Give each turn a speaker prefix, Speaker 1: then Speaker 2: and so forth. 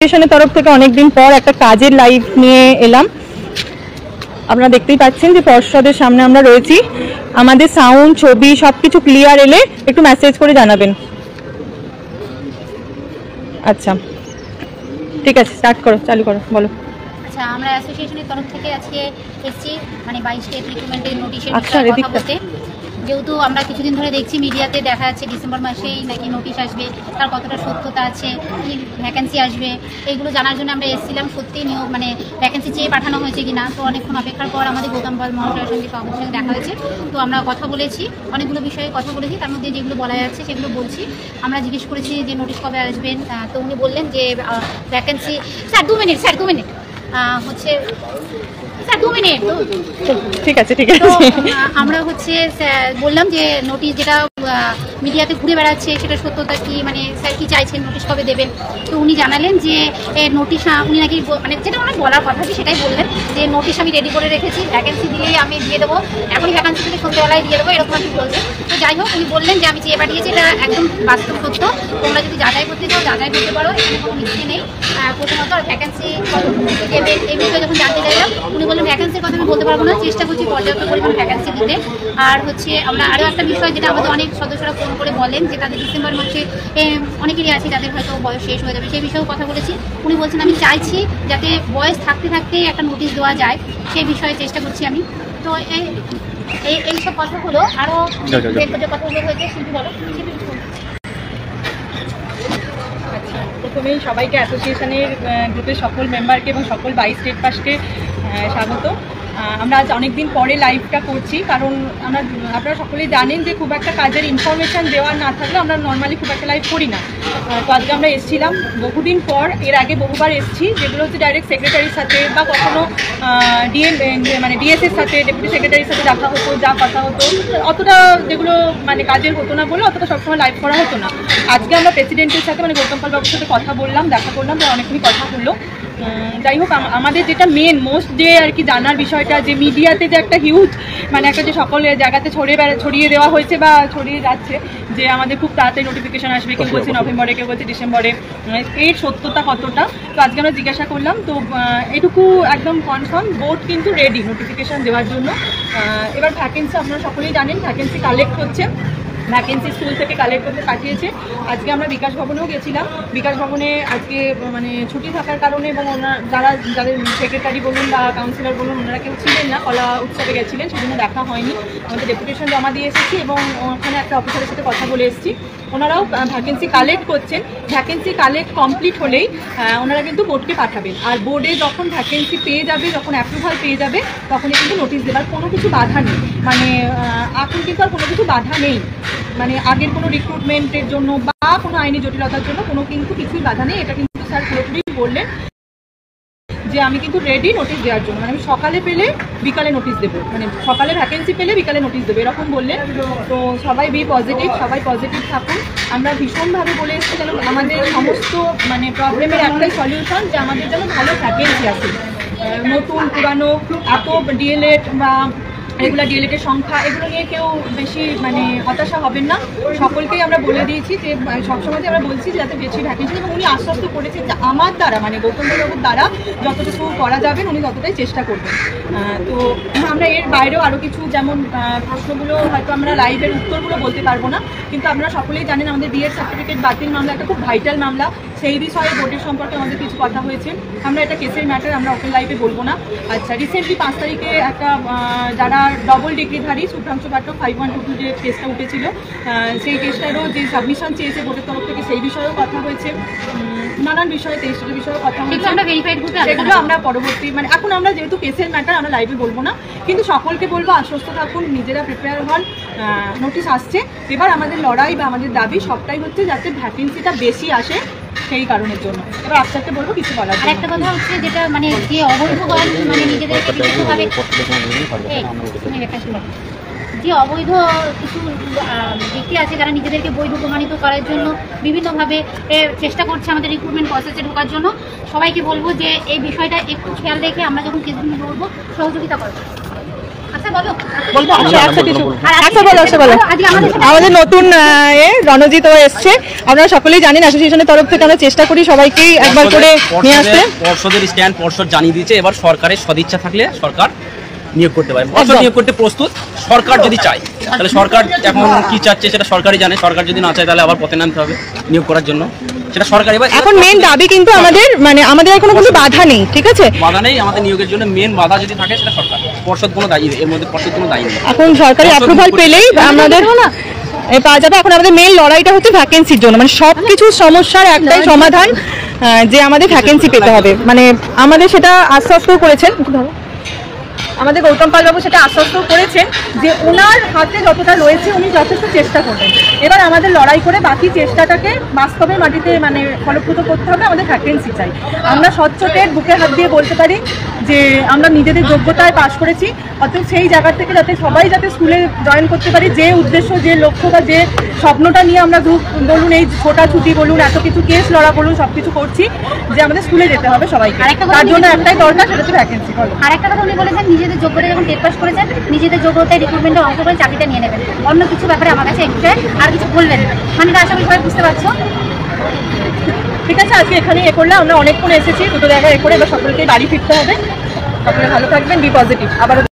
Speaker 1: অ্যাসোসিয়েশনের তরফ থেকে অনেকদিন পর একটা কাজের লাইভ নিয়ে এলাম। আপনারা দেখতেই পাচ্ছেন যে পর্ষদের সামনে আমরা রয়েছি। আমাদের সাউন্ড, ছবি সবকিছু ক্লিয়ার এলে একটু মেসেজ করে জানাবেন। আচ্ছা ঠিক আছে, স্টার্ট করো, চালু করো, বলো।
Speaker 2: আচ্ছা, আমরা অ্যাসোসিয়েশনের তরফ থেকে আজকে এসেছি মানে 22 স্টেট রিক্রুটমেন্টের নোটিশের
Speaker 1: আচ্ছা,
Speaker 2: বিষয়ে কথা বলতে। যেহেতু আমরা কিছুদিন ধরে দেখছি মিডিয়াতে দেখা যাচ্ছে ডিসেম্বর মাসেই নাকি নোটিশ আসবে, তার কতটা সত্যতা আছে, কি ভ্যাকেন্সি আসবে, এইগুলো জানার জন্য আমরা এসেছিলাম। সত্যি নিয়োগ মানে ভ্যাকেন্সি চেয়ে পাঠানো হয়েছে কিনা। তো অনেকক্ষণ অপেক্ষার পর আমাদের গৌতম পাল মহাশয়ের সঙ্গে সভাপতির সঙ্গে দেখা হয়েছে। তো আমরা কথা বলেছি, অনেকগুলো বিষয়ে কথা বলেছি, তার মধ্যে যেগুলো বলা যাচ্ছে সেগুলো বলছি। আমরা জিজ্ঞেস করেছি যে নোটিশ কবে আসবেন, তো উনি বললেন যে ভ্যাকেন্সি স্যার 2 মিনিট হচ্ছে স্যার 2 মিনিট।
Speaker 1: ঠিক আছে ঠিক আছে।
Speaker 2: আমরা হচ্ছে বললাম যে নোটিশ যেটা মিডিয়াতে ঘুরে বেড়াচ্ছে সেটা সত্যতা কি, মানে স্যার কি চাইছেন, নোটিশ কবে দেবেন। তো উনি জানালেন যে নোটিশ উনি নাকি মানে যেটা ওনার বলার কথা সেটাই বললেন যে নোটিশ আমি রেডি করে রেখেছি, ভ্যাকেন্সি দিলেই আমি দিয়ে দেবো, এখনই ভ্যাকেন্সি দিলে সন্ধ্যেবেলায় দিয়ে দেবো, এরকম আমি বলছেন। তো যাই হোক, উনি বললেন যে আমি চেয়ে পাঠিয়েছি, এটা একদম বাস্তব সত্য, তোমরা যদি যাচাই করতে চাও যাচাই করতে পারো, এখানে কোনো মিথ্যে নেই। প্রথমত ভ্যাকেন্সি দেবেন এই বিষয়ে যখন জানতে চাইলাম, উনি বললেন ভ্যাকেন্সির কথা আমি বলতে পারবো না, চেষ্টা করছি পর্যাপ্ত পরিমাণ ভ্যাকেন্সি দিতে। আর হচ্ছে আমরা আরও একটা বিষয় যেটা আমাদের অনেক সদস্যরা ফোন করে বলেন যে তাদের ডিসেম্বর মাসে অনেকেরই আছে যাদের হয়তো বয়স শেষ হয়ে যাবে, সেই বিষয়েও কথা বলেছি। উনি বলছেন আমি চাইছি যাতে বয়স থাকতে থাকতেই একটা নোটিশ দেওয়া যায়, সেই বিষয়ে চেষ্টা করছি আমি। তো এইসব কথাগুলো আরও যে কথাগুলো হয়েছে শিল্পী বলো।
Speaker 1: প্রথমেই সবাইকে অ্যাসোসিয়েশনের গ্রুপের সকল মেম্বারকে এবং সকল 22 স্টেট পাসকে স্বাগত। আমরা আজ অনেকদিন পরে লাইভটা করছি, কারণ আপনারা সকলেই জানেন যে খুব একটা কাজের ইনফরমেশান দেওয়ার না থাকলে আমরা নর্মালি খুব একটা লাইভ করি না। তো আজকে আমরা এসেছিলাম বহুদিন পর, এর আগে বহুবার এসেছি, যেগুলো হচ্ছে ডাইরেক্ট সেক্রেটারির সাথে বা কখনো মানে ডিএসের সাথে, ডেপুটি সেক্রেটারির সাথে দেখা হতো, যা কথা হতো, অতটা যেগুলো মানে কাজের হতো না বলে অতটা সবসময় লাইভ করা হতো না। আজকে আমরা প্রেসিডেন্টের সাথে মানে গৌতম পাল বাবুর সাথে কথা বললাম, দেখা করলাম, অনেকক্ষণই কথা হলো। যাই হোক, আমাদের যেটা মোস্ট যে আর কি জানার বিষয়টা, যে মিডিয়াতে যে একটা হিউজ মানে একটা যে সকল জায়গাতে ছড়িয়ে দেওয়া হয়েছে বা ছড়িয়ে যাচ্ছে যে আমাদের খুব তাড়াতাড়ি নোটিফিকেশন আসবে, কেউ বলছে নভেম্বরে, কেউ বলছে ডিসেম্বরে, এর সত্যতা কতটা। তো আজকে আমরা জিজ্ঞাসা করলাম, তো এটুকু একদম কনফার্ম, বোর্ড কিন্তু রেডি নোটিফিকেশান দেওয়ার জন্য। এবার ভ্যাকেন্সি আপনারা সকলেই জানেন, ভ্যাকেন্সি কালেক্ট হচ্ছে, ভ্যাকেন্সি স্কুল থেকে কালেক্ট করতে পাঠিয়েছে। আজকে আমরা বিকাশ ভবনেও গেছিলাম। বিকাশ ভবনে আজকে মানে ছুটি থাকার কারণে এবং যাদের সেক্রেটারি বলুন বা কাউন্সিলর বলুন, ওনারা কেউ ছিলেন না, কলা উৎসবে গেছিলেন, সেজন্য দেখা হয়নি। আমাদের ডেপুটেশন জমা দিয়ে এসেছি এবং ওখানে একটা অফিসারের সাথে কথা বলে এসেছি। ওনারাও ভ্যাকেন্সি কালেক্ট করছেন। ভ্যাকেন্সি কালেক্ট কমপ্লিট হলেই ওনারা কিন্তু বোর্ডকে পাঠাবেন। আর বোর্ডে যখন ভ্যাকেন্সি পেয়ে যাবে, যখন অ্যাপ্রুভাল পেয়ে যাবে, তখনই কিন্তু নোটিশ দেবার কোনো কিছু বাধা নেই। মানে এখন কিন্তু আর কোনো কিছু বাধা নেই, মানে আগের কোনো রিক্রুটমেন্টের জন্য বা কোনো আইনি জটিলতার জন্য কোনো কিন্তু কিছুই বাধা নেই। এটা কিন্তু স্যার পুরোপুরি বললেন যে আমি কিন্তু রেডি নোটিশ দেওয়ার জন্য, মানে আমি সকালে পেলে বিকালে নোটিশ দেবো, মানে সকালে ভ্যাকেন্সি পেলে বিকালে নোটিশ দেবো, এরকম বললেন। তো সবাই বি পজিটিভ, সবাই পজিটিভ থাকুন। আমরা ভীষণভাবে বলে এসেছি যেন আমাদের সমস্ত মানে প্রবলেমের একটাই সলিউশন, যে আমাদের যেন ভালো ভ্যাকেন্সি আছে। নতুন পুরানো এত ডিএলএড বা রেগুলার ডিএলএডের সংখ্যা, এগুলো নিয়ে কেউ বেশি মানে হতাশা হবেন না। সকলকেই আমরা বলে দিয়েছি যে সবসময় আমরা বলছি যাতে বেশি ভ্যাকেন্সি, এবং উনি আশ্বস্ত করেছেন যে আমার দ্বারা মানে গৌতম বাবুর দ্বারা যতটুকু করা যাবেন উনি ততটাই চেষ্টা করবেন। তো আমরা এর বাইরেও আরও কিছু, যেমন প্রশ্নগুলো হয়তো আমরা লাইভের উত্তরগুলো বলতে পারবো না, কিন্তু আপনারা সকলেই জানেন আমাদের বিএড সার্টিফিকেট বাতিল মামলা একটা খুব ভাইটাল মামলা, সেই বিষয়ে বোর্ডের সম্পর্কে আমাদের কিছু কথা হয়েছে। আমরা এটা কেসের ম্যাটার, আমরা ওপেন লাইভে বলবো না। আচ্ছা, রিসেন্টলি 5 তারিখে একটা যারা ডবল ডিগ্রিধারী শুভ্রাংশু পাঠক 5122 যে কেসটা উঠেছিল, সেই কেসটারও যে সাবমিশন চেয়েছে বোর্ডের তরফ থেকে, সেই বিষয়েও কথা হয়েছে। নানান বিষয়ে, টেস্টের বিষয়ে কথা হয়েছে, সেগুলো আমরা পরবর্তী মানে এখন আমরা যেহেতু কেসের ম্যাটার আমরা লাইভে বলবো না, কিন্তু সকলকে বলবো আশ্বস্ত থাকুন, নিজেরা প্রিপেয়ার হন। নোটিশ আসছে, এবার আমাদের লড়াই বা আমাদের দাবি সবটাই হচ্ছে যাতে ভ্যাকেন্সিটা বেশি আসে, সেই কারণের জন্য। এবার আপনাকে বলবো কিছু বলার।
Speaker 2: আর একটা কথা হচ্ছে যেটা মানে যে অবৈধ মানে নিজেদেরকে বিভিন্নভাবে যে অবৈধ কিছু ব্যক্তি আছে যারা নিজেদেরকে বৈধ প্রমাণিত করার জন্য বিভিন্নভাবে চেষ্টা করছে আমাদের রিক্রুটমেন্ট প্রসেসে ঢোকার জন্য, সবাইকে বলবো যে এই বিষয়টা একটু খেয়াল রেখে আমরা যখন কেসগুলো লড়বো সহযোগিতা করবো। আচ্ছা বলো
Speaker 1: বলবো আচ্ছা কিছু
Speaker 2: আর
Speaker 1: আচ্ছা বলো
Speaker 2: আজকে
Speaker 1: আমাদের নতুন রণজিৎ ও এসছে, আপনারা সকলেই জানেন অ্যাসোসিয়েশনের তরফ থেকে আমরা চেষ্টা করি সবাইকেই একবার করে নিয়ে আসতে।
Speaker 3: পর্ষদের স্ট্যান্ড পর্ষদ জানিয়ে দিয়েছে, এবার সরকারের সদিচ্ছা থাকলে সরকার নিয়োগ করতে পারে। পর্ষদ নিয়োগ করতে প্রস্তুত, সরকার যদি চায় তাহলে সরকার এখন কি চাচ্ছে সেটা সরকারই জানে। সরকার যদি না চায় তাহলে আবার পথে নামতে হবে নিয়োগ করার জন্য, সেটা সরকার। এবার
Speaker 1: এখন মেন দাবি কিন্তু আমাদের মানে আমাদের এখনো কোনো বাধা নেই, ঠিক আছে?
Speaker 3: বাধা নেই আমাদের নিয়োগের জন্য, মেন বাধা যদি থাকে সেটা সরকার। পর্ষদ কোনো দায়ী নেই, এর মধ্যে পর্ষদ কোনো দায়ী নেই।
Speaker 1: এখন সরকারি অ্যাপ্রুভাল পেলেই আমাদের পাওয়া যাবে। এখন আমাদের মেন লড়াইটা হচ্ছে ভ্যাকেন্সির জন্য, মানে সব কিছু সমস্যার একটাই সমাধান যে আমাদের ভ্যাকেন্সি পেতে হবে। মানে আমাদের সেটা আশ্বস্তও করেছেন, আমাদের গৌতম পালবাবু সেটা আশ্বস্ত করেছেন যে ওনার হাতে যতটা রয়েছে উনি যথেষ্ট চেষ্টা করবেন। এবার আমাদের লড়াই করে বাকি চেষ্টাটাকে বাস্তবে মাটিতে মানে ফলপ্রদ করতে হবে। আমাদের ভ্যাকেন্সি চাই। আমরা স্বচ্ছটের বুকে হাত দিয়ে বলতে পারি যে আমরা নিজেদের যোগ্যতায় পাশ করেছি, অতএব সেই জায়গা থেকে যাতে সবাই যাতে স্কুলে জয়েন করতে পারি, যে উদ্দেশ্য যে লক্ষ্য বা যে স্বপ্নটা নিয়ে আমরা গ্রুপ বলুন এই ছোটাছুটি বলুন এত কিছু কেস লড়া বলুন সব কিছু করছি, যে আমাদের স্কুলে যেতে হবে সবাইকে। তার জন্য একটাই দরকার, সেটা হচ্ছে ভ্যাকেন্সি।
Speaker 2: আর একটা কথা উনি বলেছেন নিজেদের যোগ্যতা যখন টেট পাস করেছেন নিজেদের যোগ্যতায় রিক্রুটমেন্টে অংশ করে চাকরিটা নিয়ে নেবেন, অন্য কিছু ব্যাপারে আমার কাছে একটু আর কিছু বলবেন না। মানে আশা করি সবাই বুঝতে পারছো।
Speaker 1: ঠিক আছে, আজকে এখানে করলে আমরা অনেকক্ষণ এসেছি, দুটো জায়গায় করে এবার সকলকে বাড়ি ফিরতে হবে। সকলে ভালো থাকবেন, বি পজিটিভ। আবার